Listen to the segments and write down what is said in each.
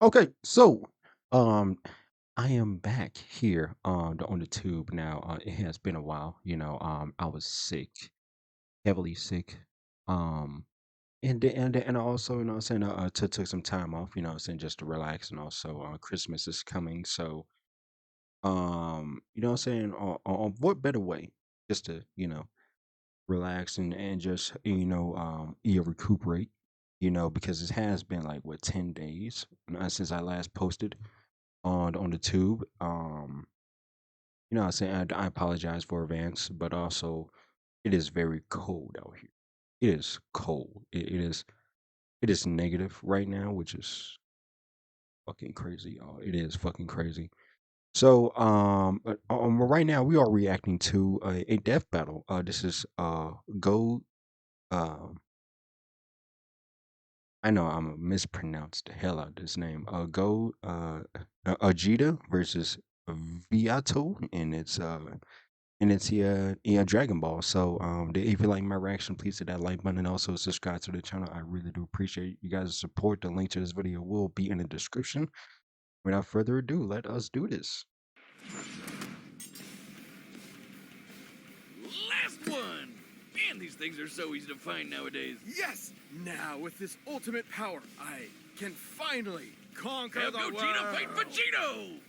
Okay, so um I am back here on the tube now. It has been a while, I was sick, heavily sick. Um and also, what I'm saying, took some time off, what I'm saying, just to relax, and also Christmas is coming. So what I'm saying, on what better way just to, relax and just, recuperate, because it has been like what 10 days since I last posted on the tube. I'm saying, I apologize for advance, but also it is very cold out here. It is cold. It is negative right now, which is fucking crazy. It is fucking crazy. So right now we are reacting to a death battle. This is Go. Um, I know I'm mispronounced the hell out of this name. Go Agita versus Viato, and it's Dragon Ball. So if you like my reaction, please hit that like button and also subscribe to the channel. I really do appreciate you guys' support. The link to this video will be in the description. Without further ado, let us do this. Last one! Man, these things are so easy to find nowadays. Yes! Now, with this ultimate power, I can finally conquer Have the Gogeta world! fight Vegito!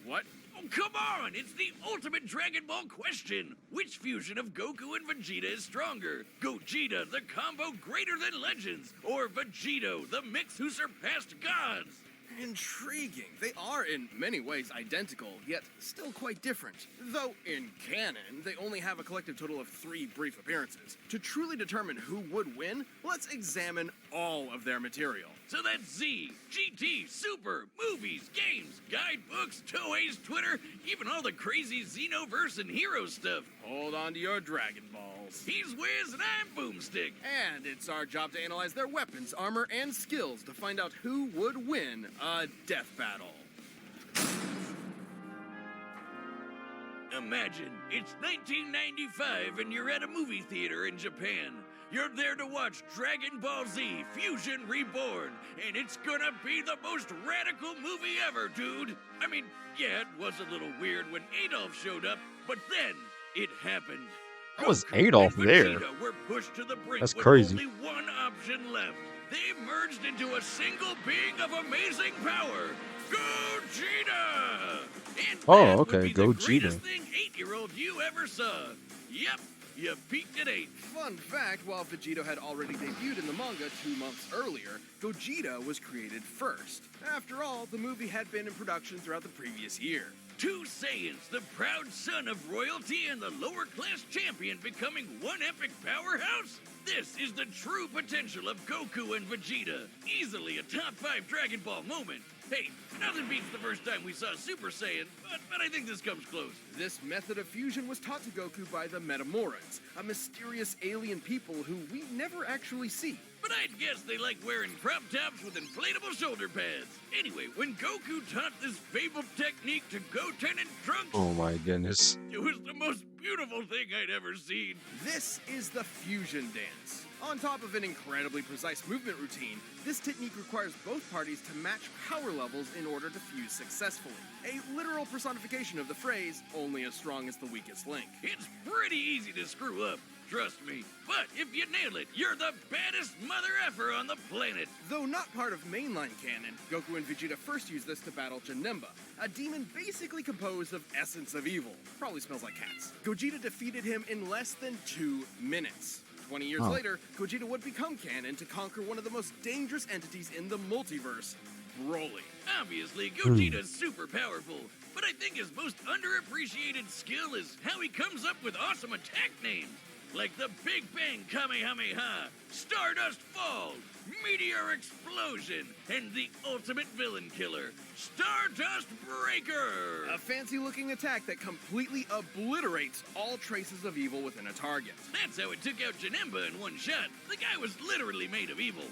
What? Oh, come on! It's the ultimate Dragon Ball question! Which fusion of Goku and Vegeta is stronger? Gogeta, the combo greater than legends, or Vegito, the mix who surpassed gods? Intriguing. They are in many ways identical, yet still quite different. Though in canon, they only have a collective total of 3 brief appearances. To truly determine who would win, let's examine all of their material. So that's Z, GT, Super, movies, games, guidebooks, Toei's Twitter, even all the crazy Xenoverse and hero stuff. Hold on to your Dragon Balls. He's Wiz and I'm Boomstick. And it's our job to analyze their weapons, armor, and skills to find out who would win a death battle. Imagine, it's 1995 and you're at a movie theater in Japan. You're there to watch Dragon Ball Z Fusion Reborn, and it's gonna be the most radical movie ever, dude. I mean, yeah, it was a little weird when Adolf showed up, but then it happened. That was Goku Adolf and there. Vegeta were pushed to the brink That's with crazy. only one option left. They merged into a single being of amazing power, Gogeta! And Oh, that would okay, be the Gogeta. greatest thing 8-year-old you ever saw. Yep, you peaked at 8. Fun fact, while Vegito had already debuted in the manga 2 months earlier, Gogeta was created first. After all, the movie had been in production throughout the previous year. Two Saiyans, the proud son of royalty and the lower-class champion becoming one epic powerhouse? This is the true potential of Goku and Vegeta. Easily a top 5 Dragon Ball moment. Hey, nothing beats the first time we saw Super Saiyan, but I think this comes close. This method of fusion was taught to Goku by the Metamorans, a mysterious alien people who we never actually see. But I'd guess they like wearing crop tops with inflatable shoulder pads. Anyway, when Goku taught this fabled technique to Goten and Trunks, Oh my goodness. it was the most beautiful thing I'd ever seen. This is the fusion dance. On top of an incredibly precise movement routine, this technique requires both parties to match power levels in order to fuse successfully. A literal personification of the phrase, only as strong as the weakest link. It's pretty easy to screw up, trust me. But if you nail it, you're the baddest mother effer on the planet. Though not part of mainline canon, Goku and Vegeta first used this to battle Janemba, a demon basically composed of essence of evil. Probably smells like cats. Gogeta defeated him in less than 2 minutes. 20 years later, Gogeta would become canon to conquer one of the most dangerous entities in the multiverse, Broly. Obviously, Gogeta's super powerful, but I think his most underappreciated skill is how he comes up with awesome attack names. Like the Big Bang Kamehameha, Stardust Fall, Meteor Explosion, and the ultimate villain killer, Stardust Breaker! A fancy-looking attack that completely obliterates all traces of evil within a target. That's how it took out Janemba in one shot. The guy was literally made of evil.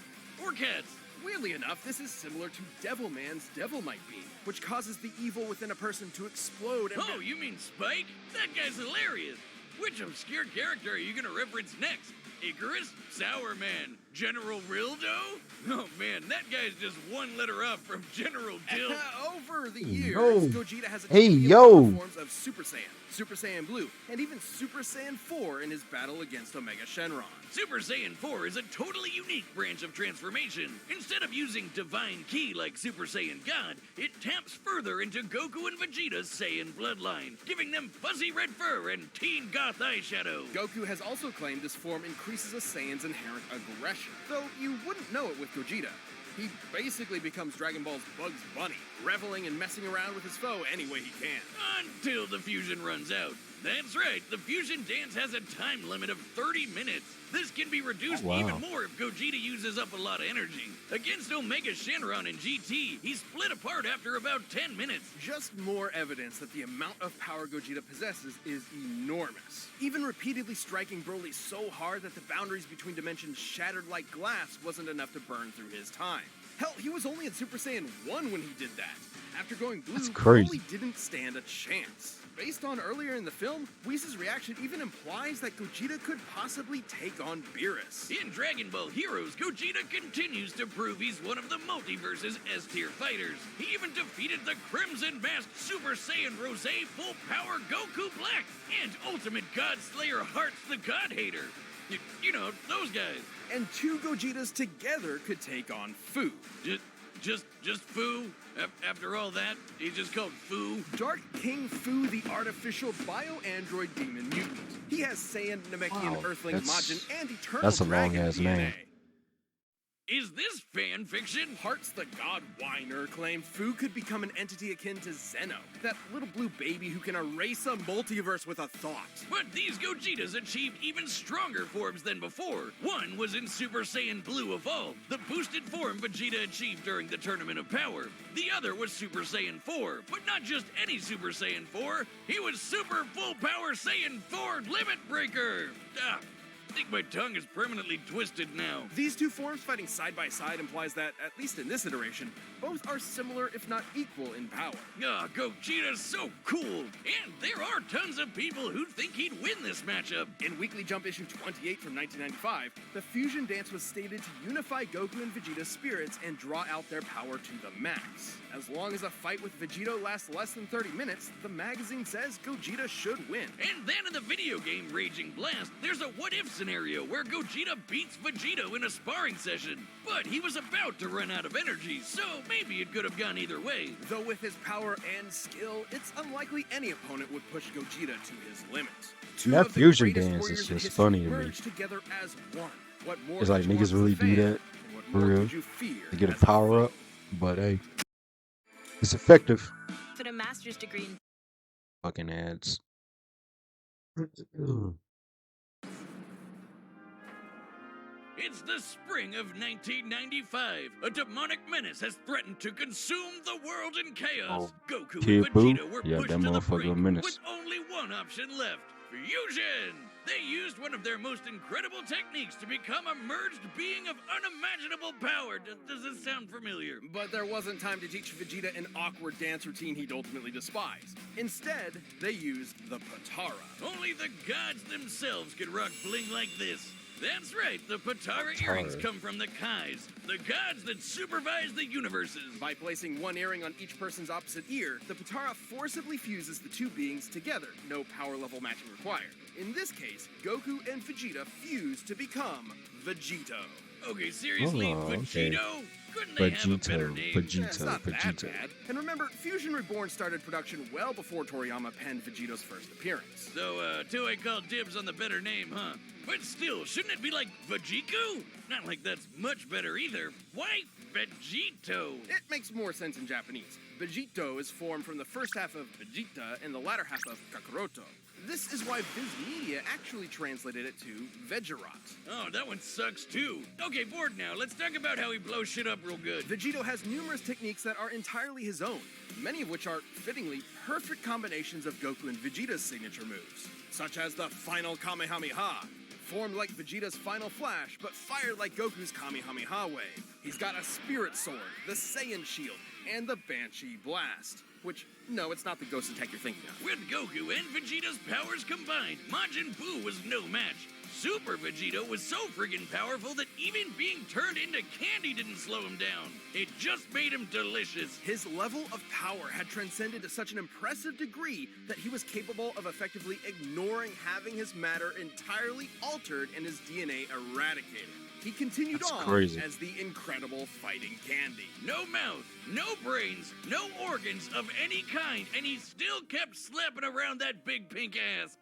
Or cats. Weirdly enough, this is similar to Devilman's Devil Might Be, which causes the evil within a person to explode and... Oh, you mean Spike? That guy's hilarious. Which obscure character are you gonna reference next? Icarus, Sour Man, General Rildo? Oh man, that guy's just one letter up from General Dill. Over the years, Yo. Gogeta has Hey, achieved yo. the forms of Super Saiyan, Super Saiyan Blue, and even Super Saiyan 4 in his battle against Omega Shenron. Super Saiyan 4 is a totally unique branch of transformation. Instead of using Divine Ki like Super Saiyan God, it taps further into Goku and Vegeta's Saiyan bloodline, giving them fuzzy red fur and teen goth eyeshadow. Goku has also claimed this form increases a Saiyan's inherent aggression, though you wouldn't know it with Gogeta. He basically becomes Dragon Ball's Bugs Bunny, reveling and messing around with his foe any way he can. Until the fusion runs out. That's right, the fusion dance has a time limit of 30 minutes. This can be reduced even more if Gogeta uses up a lot of energy. Against Omega Shenron in GT, he split apart after about 10 minutes. Just more evidence that the amount of power Gogeta possesses is enormous. Even repeatedly striking Broly so hard that the boundaries between dimensions shattered like glass wasn't enough to burn through his time. Hell, he was only in Super Saiyan 1 when he did that. After going blue, That's crazy. Broly didn't stand a chance. Based on earlier in the film, Whis' reaction even implies that Gogeta could possibly take on Beerus. In Dragon Ball Heroes, Gogeta continues to prove he's one of the multiverse's S-tier fighters. He even defeated the Crimson Masked Super Saiyan Rose Full Power Goku Black and Ultimate God Slayer Hearts the God Hater. You know, those guys. And two Gogetas together could take on Fu. Just Fu? After all that, he's just called Fu? Dark King Fu, the artificial bio-android demon mutant. He has Saiyan, Namekian, Earthling, Majin, and Eternal that's a Dragon long-ass DNA. name. Is this fan fiction? Hearts the God Whiner claimed Fu could become an entity akin to Zeno, that little blue baby who can erase a multiverse with a thought. But these Gogetas achieved even stronger forms than before. One was in Super Saiyan Blue Evolved, the boosted form Vegeta achieved during the Tournament of Power. The other was Super Saiyan 4, but not just any Super Saiyan 4. He was Super Full Power Saiyan 4 Limit Breaker. I think my tongue is permanently twisted now. These two forms fighting side by side implies that, at least in this iteration, both are similar if not equal in power. Gogeta's so cool. And there are tons of people who think he'd win this matchup. In Weekly Jump issue 28 from 1995, the fusion dance was stated to unify Goku and Vegeta's spirits and draw out their power to the max. As long as a fight with Vegito lasts less than 30 minutes, the magazine says Gogeta should win. And then in the video game Raging Blast, there's a what-if scenario where Gogeta beats Vegito in a sparring session. But he was about to run out of energy, so maybe it could have gone either way. Though with his power and skill, it's unlikely any opponent would push Gogeta to his limit. That fusion dance is just funny to me. Together as one. What more It's like could you niggas want really from the do fan? that And what for more real. could you fear to get a as power foe? up, but hey, it's effective. For a master's degree in Fucking ads. It's the spring of 1995. A demonic menace has threatened to consume the world in chaos. Goku Kid and Buu? Vegeta were Yeah, pushed that to the motherfucker a brink menace. with only one option left. Fusion! They used one of their most incredible techniques to become a merged being of unimaginable power. Does this sound familiar? But there wasn't time to teach Vegeta an awkward dance routine he'd ultimately despise. Instead, they used the Patara. Only the gods themselves could rock bling like this. That's right, the Patara earrings come from the Kais, the gods that supervise the universes. By placing one earring on each person's opposite ear, the Patara forcibly fuses the two beings together, no power level matching required. In this case, Goku and Vegeta fuse to become Vegito. Okay, seriously, Oh, okay. Vegito? Couldn't they have a better name? It's not that Vegito. bad. And remember, Fusion Reborn started production well before Toriyama penned Vegito's first appearance. So, Toei called dibs on the better name, huh? But still, shouldn't it be like Vegiko? Not like that's much better either. Why Vegito? It makes more sense in Japanese. Vegito is formed from the first half of Vegeta and the latter half of Kakaroto. This is why Viz Media actually translated it to Vegerot. Oh, that one sucks too. Okay, bored now. Let's talk about how he blows shit up real good. Vegito has numerous techniques that are entirely his own, many of which are, fittingly, perfect combinations of Goku and Vegeta's signature moves, such as the Final Kamehameha, formed like Vegeta's Final Flash, but fired like Goku's Kamehameha way. He's got a Spirit Sword, the Saiyan Shield, and the Banshee Blast. Which, no, it's not the ghost attack you're thinking of. With Goku and Vegeta's powers combined, Majin Buu was no match. Super Vegito was so friggin' powerful that even being turned into candy didn't slow him down. It just made him delicious. His level of power had transcended to such an impressive degree that he was capable of effectively ignoring having his matter entirely altered and his DNA eradicated. He continued That's on crazy. as the incredible fighting candy. No mouth, no brains, no organs of any kind, and he still kept slapping around that big pink ass.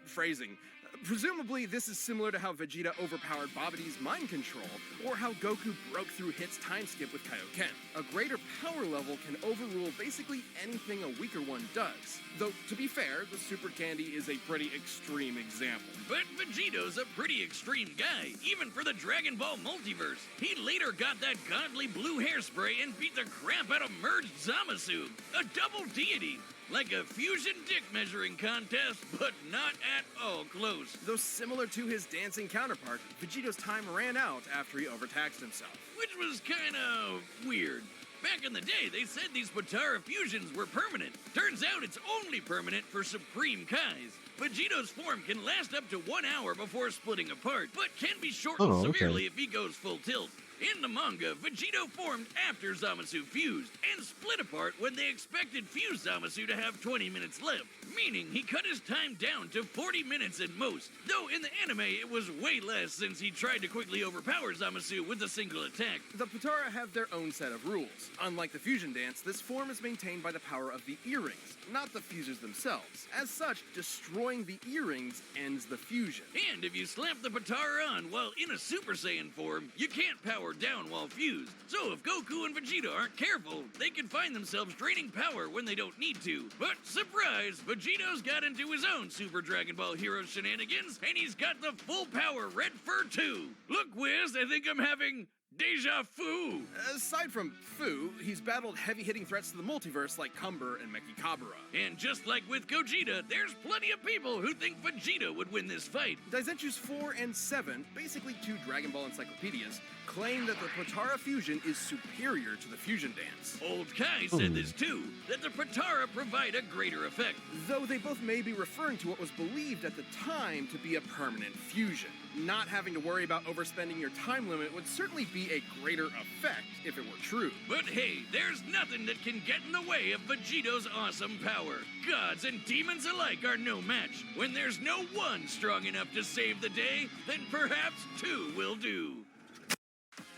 Phrasing. Presumably, this is similar to how Vegeta overpowered Babidi's mind control, or how Goku broke through Hit's time skip with Kaioken. A greater power level can overrule basically anything a weaker one does. Though, to be fair, the Super Candy is a pretty extreme example. But Vegito's a pretty extreme guy, even for the Dragon Ball multiverse. He later got that godly blue hairspray and beat the crap out of merged Zamasu, a double deity. Like a fusion dick measuring contest, but not at all close. Though similar to his dancing counterpart, Vegito's time ran out after he overtaxed himself. Which was kinda weird. Back in the day, they said these Potara fusions were permanent. Turns out it's only permanent for Supreme Kais. Vegito's form can last up to 1 hour before splitting apart, but can be shortened severely if he goes full tilt. In the manga, Vegito formed after Zamasu fused, and split apart when they expected fused Zamasu to have 20 minutes left, meaning he cut his time down to 40 minutes at most, though in the anime it was way less since he tried to quickly overpower Zamasu with a single attack. The Potara have their own set of rules. Unlike the fusion dance, this form is maintained by the power of the earrings, not the fusers themselves. As such, destroying the earrings ends the fusion. And if you slap the Potara on while in a Super Saiyan form, you can't power down while fused. So if Goku and Vegeta aren't careful, they can find themselves draining power when they don't need to. But surprise, Vegito's got into his own Super Dragon Ball Hero shenanigans, and he's got the full power Red Fur too. Look, Wiz, I think I'm having deja vu. Aside from Fu, he's battled heavy-hitting threats to the multiverse like Cumber and Mechikabura. And just like with Gogeta, there's plenty of people who think Vegeta would win this fight. Daizenshus 4 and 7, basically two Dragon Ball encyclopedias, claim that the Potara fusion is superior to the fusion dance. Old Kai said this too, that the Potara provide a greater effect. Though they both may be referring to what was believed at the time to be a permanent fusion. Not having to worry about overspending your time limit would certainly be a greater effect if it were true. But hey, there's nothing that can get in the way of Vegito's awesome power. Gods and demons alike are no match. When there's no one strong enough to save the day, then perhaps two will do.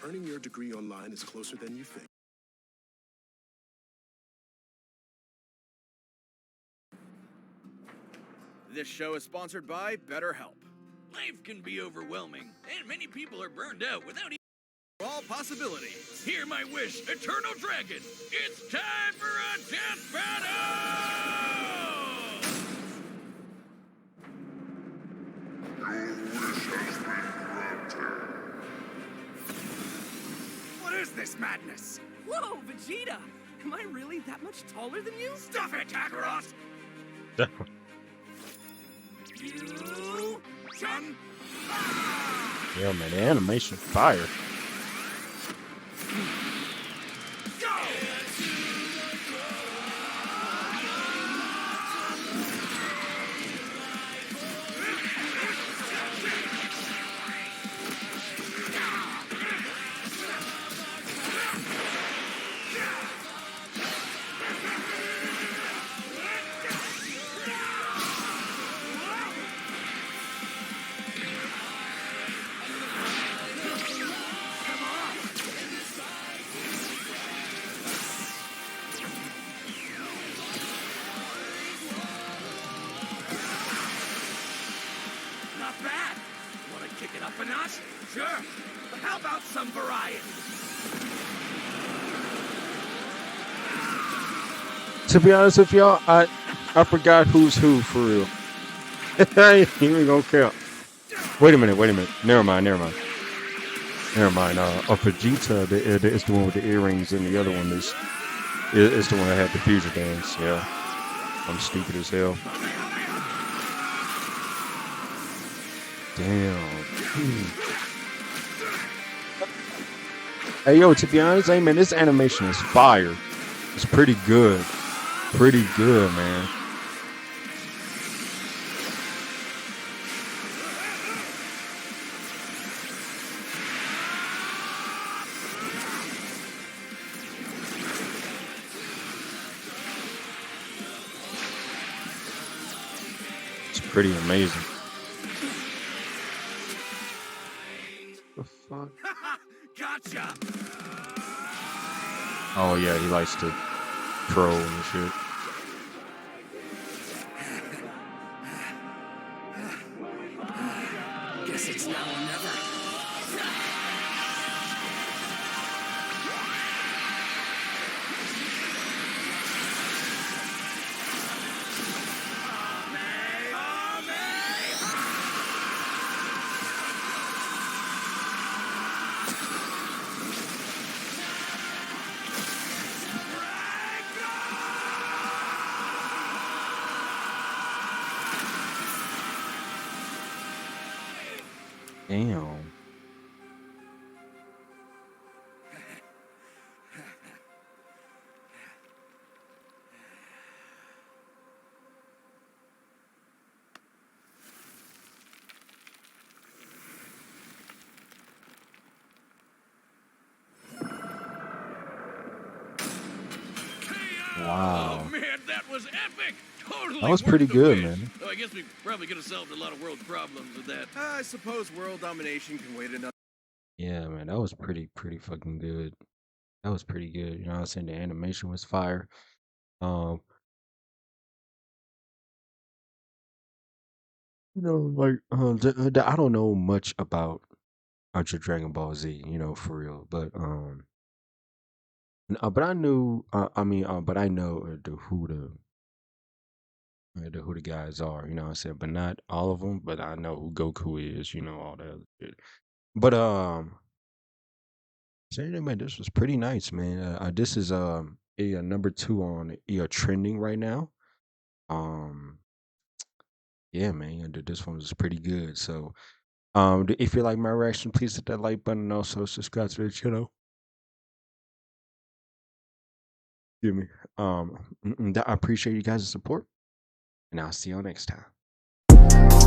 Earning your degree online is closer than you think. This show is sponsored by BetterHelp. Life can be overwhelming, and many people are burned out without even All possibilities. hear my wish, Eternal Dragon. It's time for a death battle! What is this madness? Whoa, Vegeta! Am I really that much taller than you? Stuff it, Kakarot! You... Chun... Yeah, man, the animation fire. Not bad. Want to kick it up a notch? Sure. But how about some variety? To be honest with y'all, I forgot who's who for real. You ain't gonna count. Wait a minute. Never mind. Vegeta is the one with the earrings, and the other one is the one that had the fusion dance. Yeah, I'm stupid as hell. Damn. Hey yo, to be honest, hey man, this animation is fire. It's pretty good. Pretty good, man. pretty amazing. The fuck? Gotcha! Oh yeah, he likes to troll and shit. Guess it's now or never. Damn. Oh Wow. man, that was epic! Totally That was worth pretty the good, wait. man. Oh, I guess we probably could have solved a lot of world problems with that. I suppose world domination can wait another. Yeah, man, that was pretty fucking good. That was pretty good. You know what I'm saying? The animation was fire. Um, like I don't know much about Ultra Dragon Ball Z, you know, for real. But I knew. But I know the who the guys are. You know what I'm saying? But not all of them. But I know who Goku is. You know all that other shit. But saying man, this was pretty nice, man. This is number 2 on trending right now. Um, yeah, man, this one was pretty good. So, if you like my reaction, please hit that like button and also subscribe to the channel. Excuse me. I appreciate you guys' support, and I'll see y'all next time.